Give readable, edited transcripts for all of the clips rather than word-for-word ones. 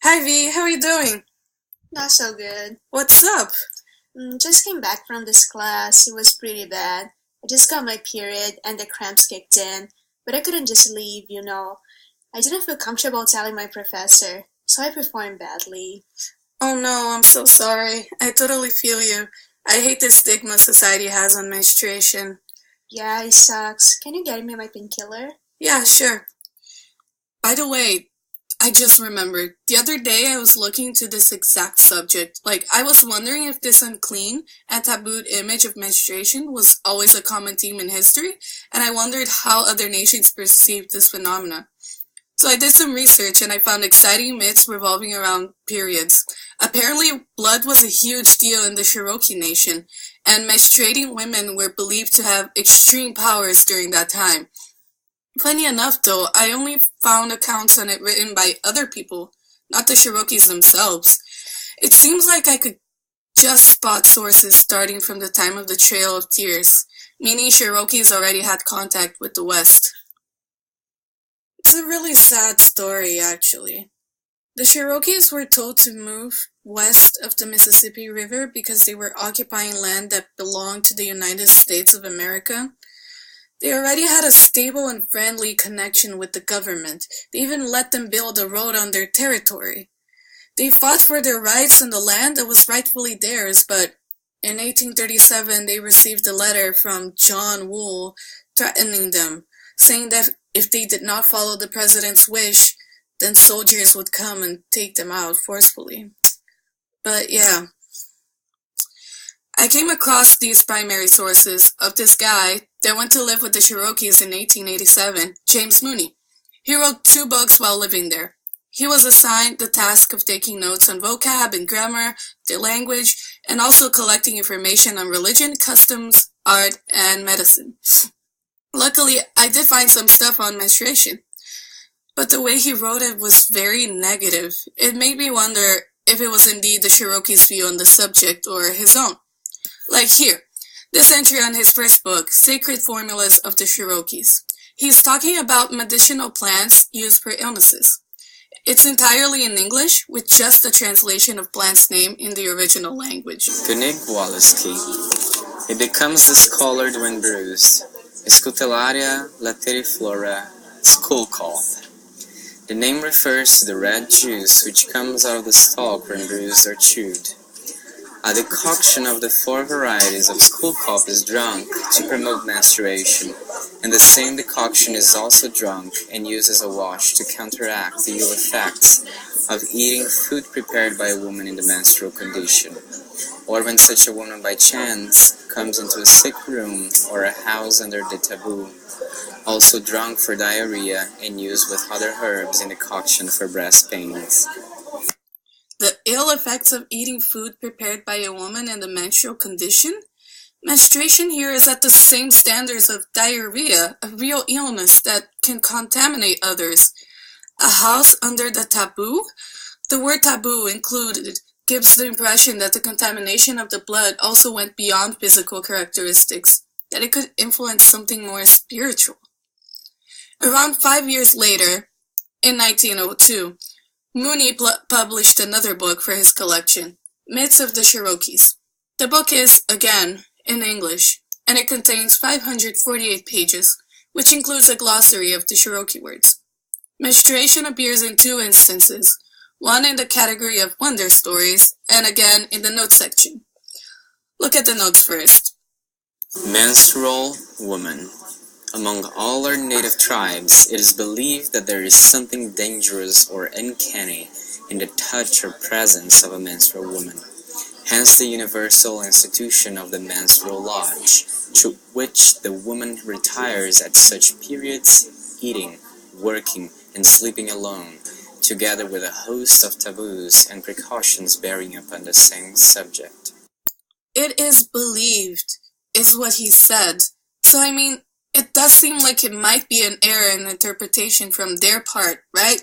Hi V, how are you doing? Not so good. What's up? Just came back from this class. It was pretty bad. I just got my period and the cramps kicked in, but I couldn't just leave. I didn't feel comfortable telling my professor, so I performed badly. Oh no, I'm so sorry. I totally feel you. I hate the stigma society has on menstruation. Yeah, it sucks. Can you get me my painkiller? Yeah, sure. By the way, I just remembered. The other day I was looking into this exact subject. I was wondering if this unclean and tabooed image of menstruation was always a common theme in history, and I wondered how other nations perceived this phenomena. So I did some research and I found exciting myths revolving around periods. Apparently, blood was a huge deal in the Cherokee Nation, and menstruating women were believed to have extreme powers during that time. Funny enough, though, I only found accounts on it written by other people, not the Cherokees themselves. It seems like I could just spot sources starting from the time of the Trail of Tears, meaning Cherokees already had contact with the West. It's a really sad story, actually. The Cherokees were told to move west of the Mississippi River because they were occupying land that belonged to the United States of America. They already had a stable and friendly connection with the government. They even let them build a road on their territory. They fought for their rights on the land that was rightfully theirs, but in 1837 they received a letter from John Wool threatening them, saying that if they did not follow the president's wish, then soldiers would come and take them out forcefully. But yeah, I came across these primary sources of this guy that went to live with the Cherokees in 1887, James Mooney. He wrote 2 books while living there. He was assigned the task of taking notes on vocab and grammar, the language, and also collecting information on religion, customs, art, and medicine. Luckily, I did find some stuff on menstruation, but the way he wrote it was very negative. It made me wonder if it was indeed the Cherokees' view on the subject or his own. Like here, this entry on his first book, Sacred Formulas of the Cherokees. He's talking about medicinal plants used for illnesses. It's entirely in English, with just the translation of plant's name in the original language. König Waleski. It becomes discolored when bruised. Scutellaria lateriflora Skulkoth. The name refers to the red juice which comes out of the stalk when bruised or chewed. A decoction of the 4 varieties of Skulkoth is drunk to promote menstruation, and the same decoction is also drunk and used as a wash to counteract the ill effects of eating food prepared by a woman in the menstrual condition, or when such a woman by chance comes into a sick room or a house under the taboo, also drunk for diarrhea and used with other herbs in decoction for breast pains. The ill effects of eating food prepared by a woman in the menstrual condition? Menstruation here is at the same standards of diarrhea, a real illness that can contaminate others. A house under the taboo? The word taboo included gives the impression that the contamination of the blood also went beyond physical characteristics, that it could influence something more spiritual. Around 5 years later, in 1902, Mooney published another book for his collection, Myths of the Cherokees. The book is, again, in English, and it contains 548 pages, which includes a glossary of the Cherokee words. Menstruation appears in 2 instances, one in the category of wonder stories, and again in the notes section. Look at the notes first. Menstrual woman. Among all our native tribes, it is believed that there is something dangerous or uncanny in the touch or presence of a menstrual woman. Hence the universal institution of the menstrual lodge, to which the woman retires at such periods, eating, working, and sleeping alone, together with a host of taboos and precautions bearing upon the same subject. It is believed, is what he said. So it does seem like it might be an error in interpretation from their part, right?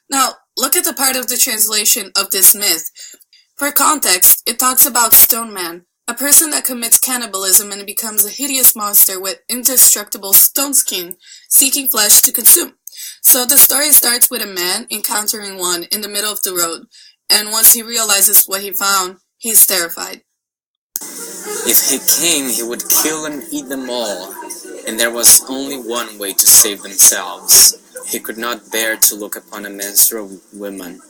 Now, look at the part of the translation of this myth. For context, it talks about Stone Man, a person that commits cannibalism and becomes a hideous monster with indestructible stone skin, seeking flesh to consume. So the story starts with a man encountering one in the middle of the road, and once he realizes what he found, he's terrified. If he came, he would kill and eat them all, and there was only one way to save themselves. He could not bear to look upon a menstrual woman,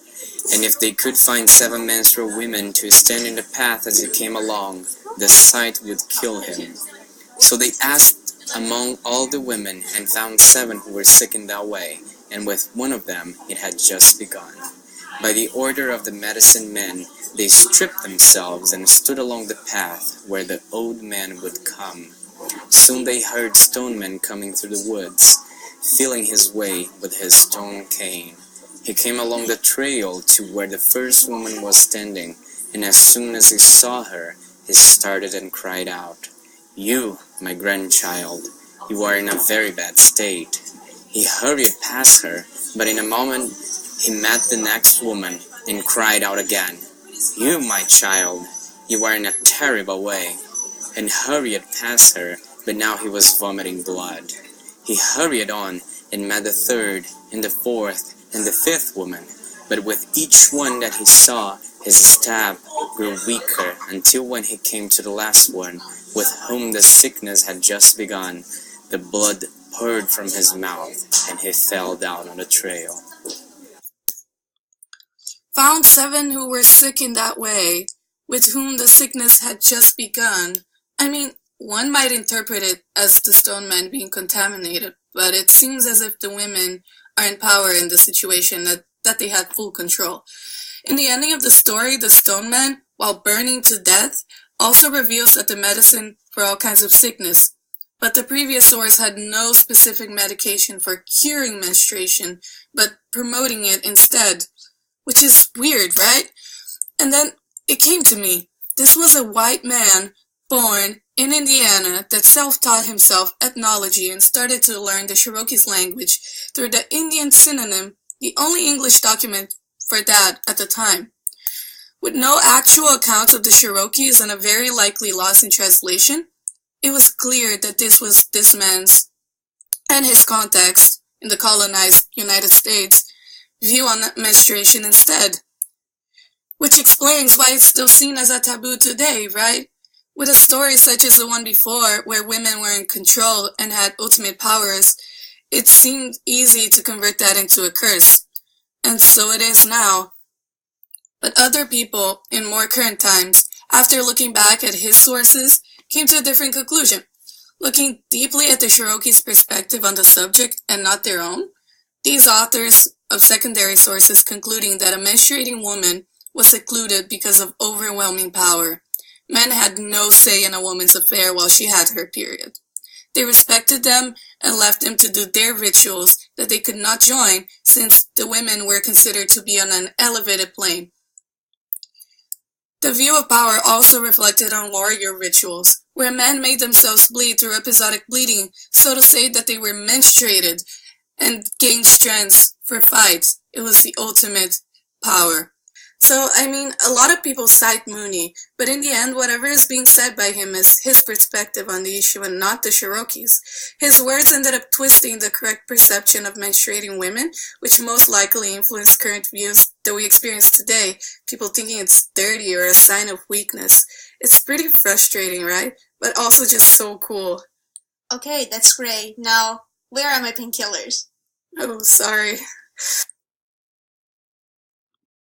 and if they could find 7 menstrual women to stand in the path as he came along, the sight would kill him. So they asked among all the women, and found 7 who were sick in that way, and with one of them it had just begun. By the order of the medicine men, they stripped themselves and stood along the path where the old man would come. Soon they heard Stoneman coming through the woods, feeling his way with his stone cane. He came along the trail to where the first woman was standing, and as soon as he saw her, he started and cried out, "You, my grandchild, you are in a very bad state." He hurried past her, but in a moment he met the next woman and cried out again, "You, my child, you are in a terrible way," and hurried past her, but now he was vomiting blood. He hurried on and met the third and the fourth and the fifth woman, but with each one that he saw, his stab grew weaker until when he came to the last one, with whom the sickness had just begun, the blood poured from his mouth, and he fell down on the trail. Found 7 who were sick in that way, with whom the sickness had just begun. I mean, one might interpret it as the stone man being contaminated, but it seems as if the women are in power in the situation, that they had full control. In the ending of the story, the stone man, while burning to death, also reveals that the medicine for all kinds of sickness, but the previous source had no specific medication for curing menstruation, but promoting it instead. Which is weird, right? And then it came to me. This was a white man born in Indiana that self-taught himself ethnology and started to learn the Cherokee's language through the Indian synonym, the only English document for that at the time. With no actual accounts of the Cherokees and a very likely loss in translation, it was clear that this was this man's and his contacts in the colonized United States view on menstruation instead. Which explains why it's still seen as a taboo today, right? With a story such as the one before, where women were in control and had ultimate powers, it seemed easy to convert that into a curse. And so it is now. But other people, in more current times, after looking back at his sources, came to a different conclusion. Looking deeply at the Cherokees' perspective on the subject and not their own, these authors of secondary sources concluding that a menstruating woman was secluded because of overwhelming power. Men had no say in a woman's affair while she had her period. They respected them and left them to do their rituals that they could not join since the women were considered to be on an elevated plane. The view of power also reflected on warrior rituals, where men made themselves bleed through episodic bleeding, so to say that they were menstruated and gained strength for fights. It was the ultimate power. So, I mean, a lot of people cite Mooney, but in the end, whatever is being said by him is his perspective on the issue and not the Cherokees. His words ended up twisting the correct perception of menstruating women, which most likely influenced current views that we experience today, people thinking it's dirty or a sign of weakness. It's pretty frustrating, right? But also just so cool. Okay, that's great. Now, where are my painkillers? Oh, sorry.